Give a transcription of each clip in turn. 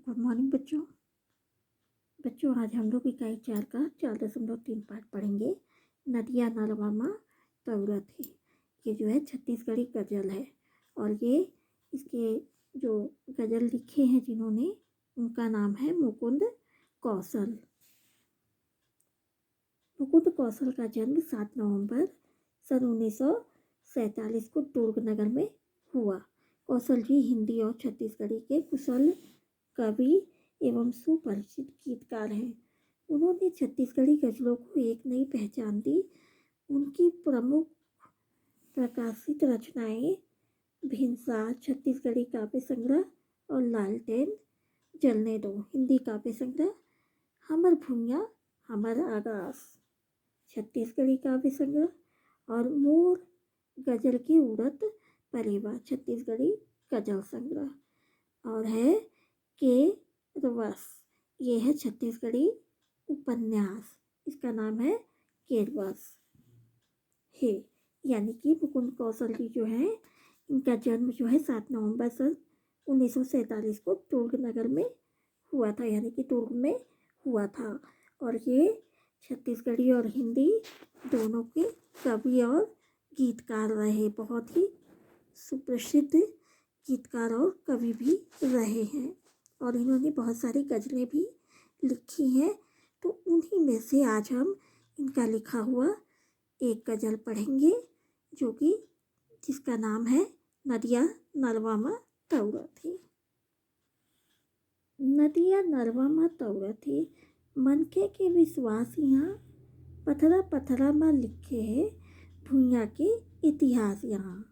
Good morning बच्चों। आज हम लोग इकाई 4 का 4.3 पाठ पढ़ेंगे। नदिया नलवामा तौरा थी। ये जो है छत्तीसगढ़ी गज़ल है और ये इसके जो गज़ल लिखे हैं जिन्होंने, उनका नाम है मुकुंद कौशल। मुकुंद कौशल का जन्म 7 नवंबर सन 1947 को दुर्ग नगर में हुआ। कौशल जी हिंदी और छत्तीसगढ़ी के कुशल कवि एवं सुपरिचित गीतकार हैं। उन्होंने छत्तीसगढ़ी गज़लों को एक नई पहचान दी। उनकी प्रमुख प्रकाशित रचनाएं भिनसार छत्तीसगढ़ी काव्य संग्रह और लालटेन जलने दो हिंदी काव्य संग्रह, हमर भुइयाँ हमर आगास छत्तीसगढ़ी काव्य संग्रह और मोर गजल की उड़त परेवा छत्तीसगढ़ी गजल संग्रह और है के रवस, ये है छत्तीसगढ़ी उपन्यास, इसका नाम है केरवस है। यानी कि मुकुंद कौशल जी जो है, इनका जन्म जो है 7 नवंबर सन 1947 को दुर्ग नगर में हुआ था, यानी कि दुर्ग में हुआ था। और ये छत्तीसगढ़ी और हिंदी दोनों के कवि और गीतकार रहे, बहुत ही सुप्रसिद्ध गीतकार और कवि भी रहे हैं। और इन्होंने बहुत सारी गज़लें भी लिखी हैं, तो उन्हीं में से आज हम इनका लिखा हुआ एक गज़ल पढ़ेंगे, जो कि जिसका नाम है नदिया नलवामा तौरा थी। नदिया नलवामा तौरा थी, मनखे के विश्वास यहाँ पथरा पथरा में लिखे है भुइयाँ के इतिहास यहाँ।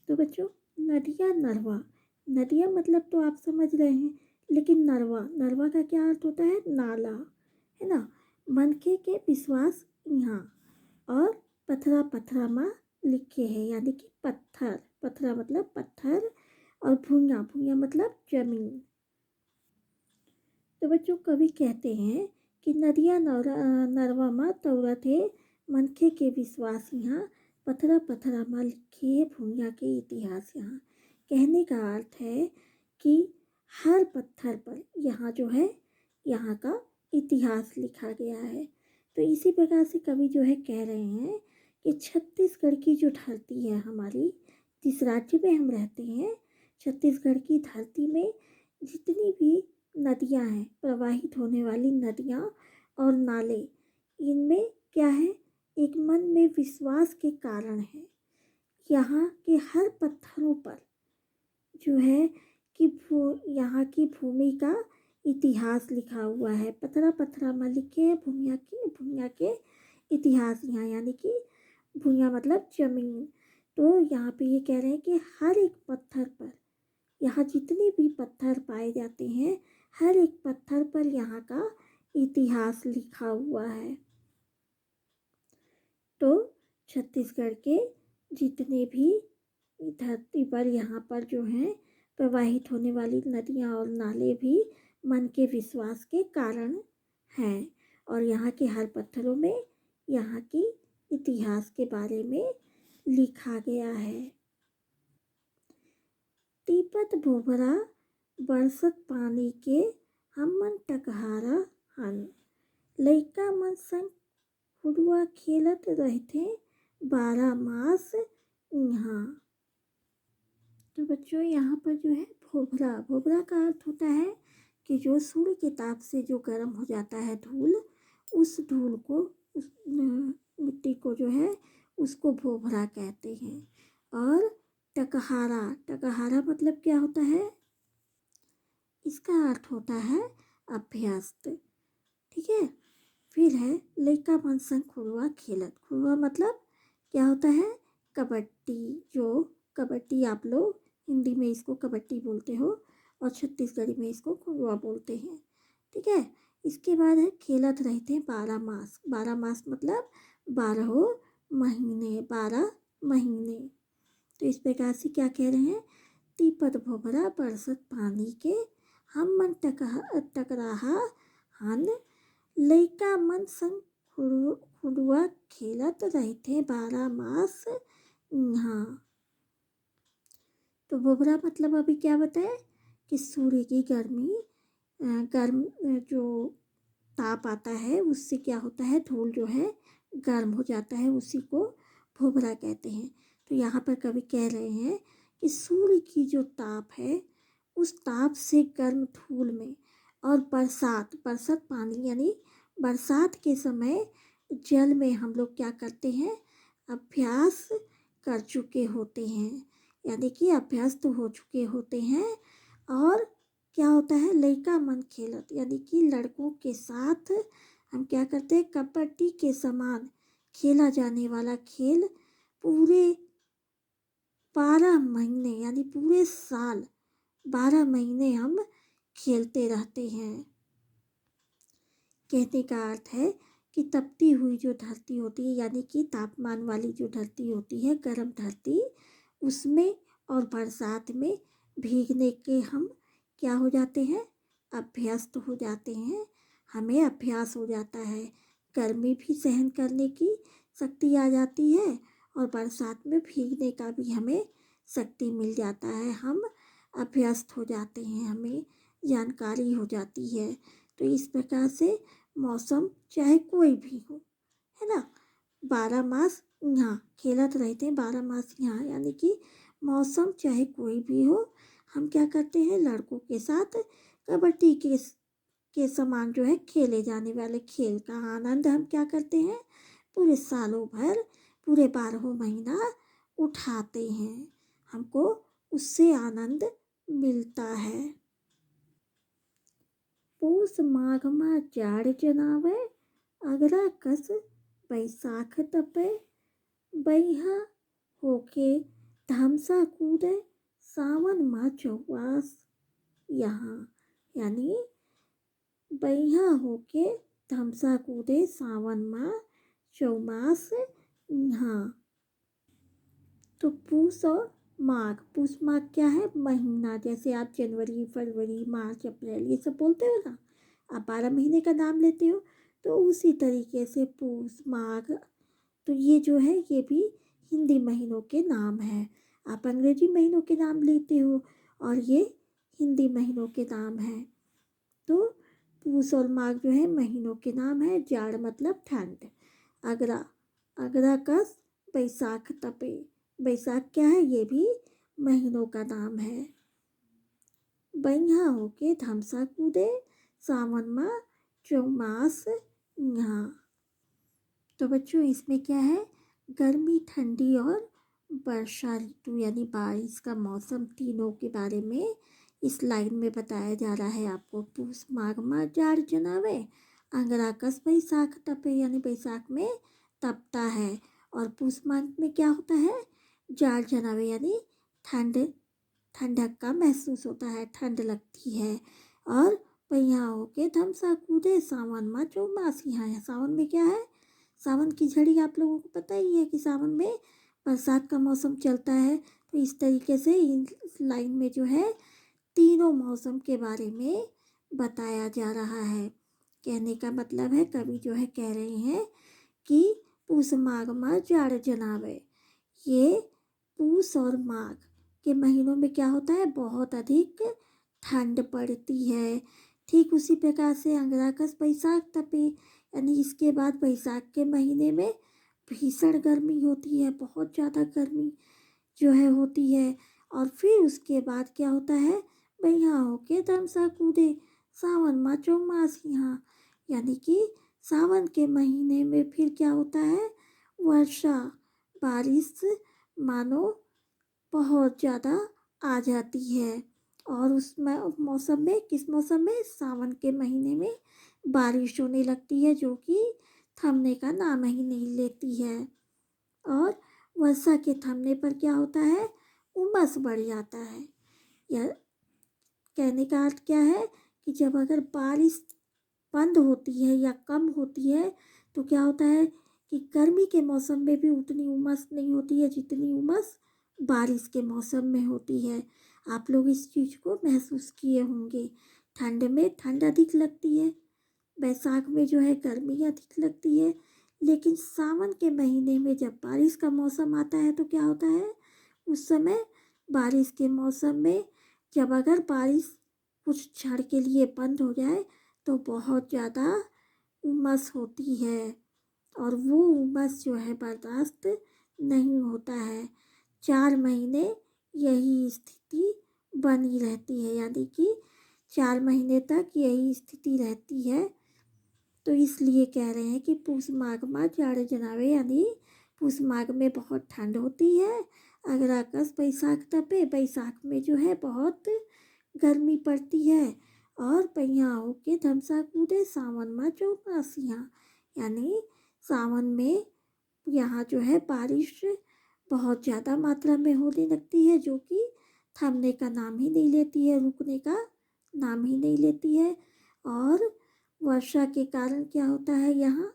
तो बच्चों, नदिया नरवा, नदिया मतलब तो आप समझ रहे हैं, लेकिन नरवा, नरवा का क्या अर्थ होता है? नाला, है ना। मनखे के विश्वास यहाँ और पथरा पथरा में लिखे हैं, यानी कि पत्थर, पथरा मतलब पत्थर और भुइयाँ, भुइयाँ मतलब जमीन। तो बच्चों, कवि कहते हैं कि नदिया नरवा में तौरा थे, मनखे के विश्वास यहाँ पथरा पथरा में लिखे भुइयाँ के इतिहास यहाँ। कहने का अर्थ है कि हर पत्थर पर यहाँ जो है, यहाँ का इतिहास लिखा गया है। तो इसी प्रकार से कवि जो है कह रहे हैं कि छत्तीसगढ़ की जो धरती है हमारी, जिस राज्य में हम रहते हैं, छत्तीसगढ़ की धरती में जितनी भी नदियाँ हैं, प्रवाहित होने वाली नदियाँ और नाले, इनमें क्या है? एक मन में विश्वास के कारण है। यहाँ के हर पत्थरों पर जो है कि यहाँ की भूमि का इतिहास लिखा हुआ है। पथरा पथरा में लिखे हैं भूमिया के इतिहास यहाँ, यानी कि भूमिया मतलब जमीन। तो यहाँ पे ये कह रहे हैं कि हर एक पत्थर पर, यहाँ जितने भी पत्थर पाए जाते हैं, हर एक पत्थर पर यहाँ का इतिहास लिखा हुआ है। तो छत्तीसगढ़ के जितने भी धरती पर यहाँ पर जो हैं प्रवाहित होने वाली नदियाँ और नाले भी मन के विश्वास के कारण हैं, और यहाँ के हर पत्थरों में यहाँ की इतिहास के बारे में लिखा गया है। तीपत भोभरा बरसत पानी के हमन टकहारा हन, लइका मन संग हुडुआ खेलत रहते 12 मास यहाँ। तो बच्चों, यहाँ पर जो है भोभरा, भोभरा का अर्थ होता है कि जो सूर्य के ताप से जो गर्म हो जाता है धूल, उस धूल को, उस मिट्टी को जो है उसको भोभरा कहते हैं। और टकहारा, टकहारा मतलब क्या होता है? इसका अर्थ होता है अभ्यस्त, ठीक है। फिर है लइका मन संग खुरुआ खेलत, खुरुआ मतलब क्या होता है? कबड्डी। जो कबड्डी आप लोग हिंदी में इसको कबड्डी बोलते हो और छत्तीसगढ़ी में इसको खुरुआ बोलते हैं, ठीक है। इसके बाद है खेलत रहते हैं 12 मास, 12 मास मतलब 12 महीने, 12 महीने। तो इस प्रकार से क्या कह रहे हैं? तीपत भोभरा बरसत पानी के हम मन टकराहा हन, लइका मन संग खुडुआ खेलत रहते 12 मास यहाँ। तो भोभरा मतलब अभी क्या बताए कि सूर्य की गर्म जो ताप आता है उससे क्या होता है, धूल जो है गर्म हो जाता है, उसी को भुभरा कहते हैं। तो यहाँ पर कवि कह रहे हैं कि सूर्य की जो ताप है उस ताप से गर्म धूल में, और बरसात पानी यानी बरसात के समय जल में हम लोग क्या करते हैं, अभ्यास कर चुके होते हैं, यानी कि अभ्यस्त हो चुके होते हैं। और क्या होता है, लइका मन खेलत, यानी कि लड़कों के साथ हम क्या करते हैं, कबड्डी के समान खेला जाने वाला खेल पूरे 12 महीने यानी पूरे साल 12 महीने हम खेलते रहते हैं। कहने का अर्थ है कि तपती हुई जो धरती होती है, यानी कि तापमान वाली जो धरती होती है, गर्म धरती, उसमें और बरसात में भीगने के हम क्या हो जाते हैं, अभ्यस्त हो जाते हैं। हमें अभ्यास हो जाता है, गर्मी भी सहन करने की शक्ति आ जाती है और बरसात में भीगने का भी हमें शक्ति मिल जाता है। हम अभ्यस्त हो जाते हैं, हमें जानकारी हो जाती है। तो इस प्रकार से मौसम चाहे कोई भी हो, है ना, 12 मास यहाँ खेलत रहते हैं, 12 मास यहाँ, यानी कि मौसम चाहे कोई भी हो, हम क्या करते हैं, लड़कों के साथ कबड्डी के समान जो है खेले जाने वाले खेल का आनंद हम क्या करते हैं, पूरे सालों भर, पूरे 12 महीना उठाते हैं। हमको उससे आनंद मिलता है। पूस माघ मा जाड़ जनावे, अगरा कस बैसाख तपे, बैहा होके धमसा कूदे, सावन मा चौवास यहाँ, यानी बैहा होके धमसा कूदे, सावन मा चौमास यहाँ। तो पूस माघ क्या है, महीना, जैसे आप जनवरी, फरवरी, मार्च, अप्रैल ये सब बोलते हो ना, आप 12 महीने का नाम लेते हो, तो उसी तरीके से पूस माघ, तो ये जो है ये भी हिंदी महीनों के नाम हैं। आप अंग्रेजी महीनों के नाम लेते हो और ये हिंदी महीनों के नाम हैं। तो पूस और माघ जो है महीनों के नाम है। जाड़ मतलब ठंड। अगरा कस बैसाख तपे, बैसाख क्या है, ये भी महीनों का नाम है। बैहा होके धमसा कूदे, सावन मा चौमास यहाँ। तो बच्चों इसमें क्या है, गर्मी, ठंडी और वर्षा ऋतु यानी बारिश का मौसम, तीनों के बारे में इस लाइन में बताया जा रहा है आपको। पूस माघ मा जाड़ जनावे, अंगरा कस बैसाख तपे, यानी बैसाख में तपता है, और पूस माघ में क्या होता है, जाड़ जनावे यानी ठंडक का महसूस होता है, ठंड लगती है। और पहिया होके धमसा कूदे, सावन मा चौमास यहाँ है। सावन में क्या है, सावन की झड़ी आप लोगों को पता ही है कि सावन में बरसात का मौसम चलता है। तो इस तरीके से इस लाइन में जो है तीनों मौसम के बारे में बताया जा रहा है। कहने का मतलब है, कवि जो है कह रहे हैं कि पूस माघ मा जाड़ जनावे, ये पूस और माघ के महीनों में क्या होता है, बहुत अधिक ठंड पड़ती है। ठीक उसी प्रकार से अंगराकस बैसाख तपे, यानी इसके बाद बैसाख के महीने में भीषण गर्मी होती है, बहुत ज़्यादा गर्मी जो है होती है। और फिर उसके बाद क्या होता है, बैहा होके धमसा कूदे, सावन मा चौमास यहाँ, यानी कि सावन के महीने में फिर क्या होता है, वर्षा, बारिश मानो बहुत ज़्यादा आ जाती है। और उस मौसम में, किस मौसम में, सावन के महीने में बारिश होने लगती है, जो कि थमने का नाम ही नहीं लेती है। और वर्षा के थमने पर क्या होता है, उमस बढ़ जाता है। यह कहने का अर्थ क्या है कि जब अगर बारिश बंद होती है या कम होती है तो क्या होता है कि गर्मी के मौसम में भी उतनी उमस नहीं होती है जितनी उमस बारिश के मौसम में होती है। आप लोग इस चीज़ को महसूस किए होंगे। ठंड में ठंड अधिक लगती है, बैसाख में जो है गर्मी अधिक लगती है, लेकिन सावन के महीने में जब बारिश का मौसम आता है तो क्या होता है, उस समय बारिश के मौसम में जब अगर बारिश कुछ क्षण के लिए बंद हो जाए तो बहुत ज़्यादा उमस होती है और वो उमस जो है बर्दाश्त नहीं होता है। 4 महीने यही स्थिति बनी रहती है, यानी कि 4 महीने तक यही स्थिति रहती है। तो इसलिए कह रहे हैं कि पूस माघ में जाड़े जनावे, यानी पूस माघ में बहुत ठंड होती है। अगर अगस्त बैसाख तपे, बैसाख में जो है बहुत गर्मी पड़ती है और पहिया होके धमसा कूदे सावन में चौमासियाँ, यानी सावन में यहाँ जो है बारिश बहुत ज़्यादा मात्रा में होने लगती है, जो कि थमने का नाम ही नहीं लेती है, रुकने का नाम ही नहीं लेती है। और वर्षा के कारण क्या होता है, यहाँ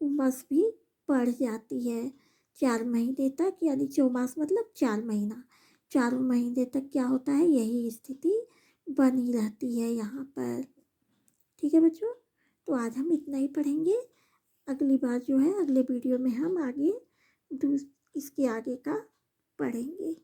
उमस भी बढ़ जाती है 4 महीने तक, यानी चौमास मतलब 4 महीना, 4 महीने तक क्या होता है, यही स्थिति बनी रहती है यहाँ पर। ठीक है बच्चों, तो आज हम इतना ही पढ़ेंगे। अगली बार जो है, अगले वीडियो में हम आगे इसके आगे का पढ़ेंगे।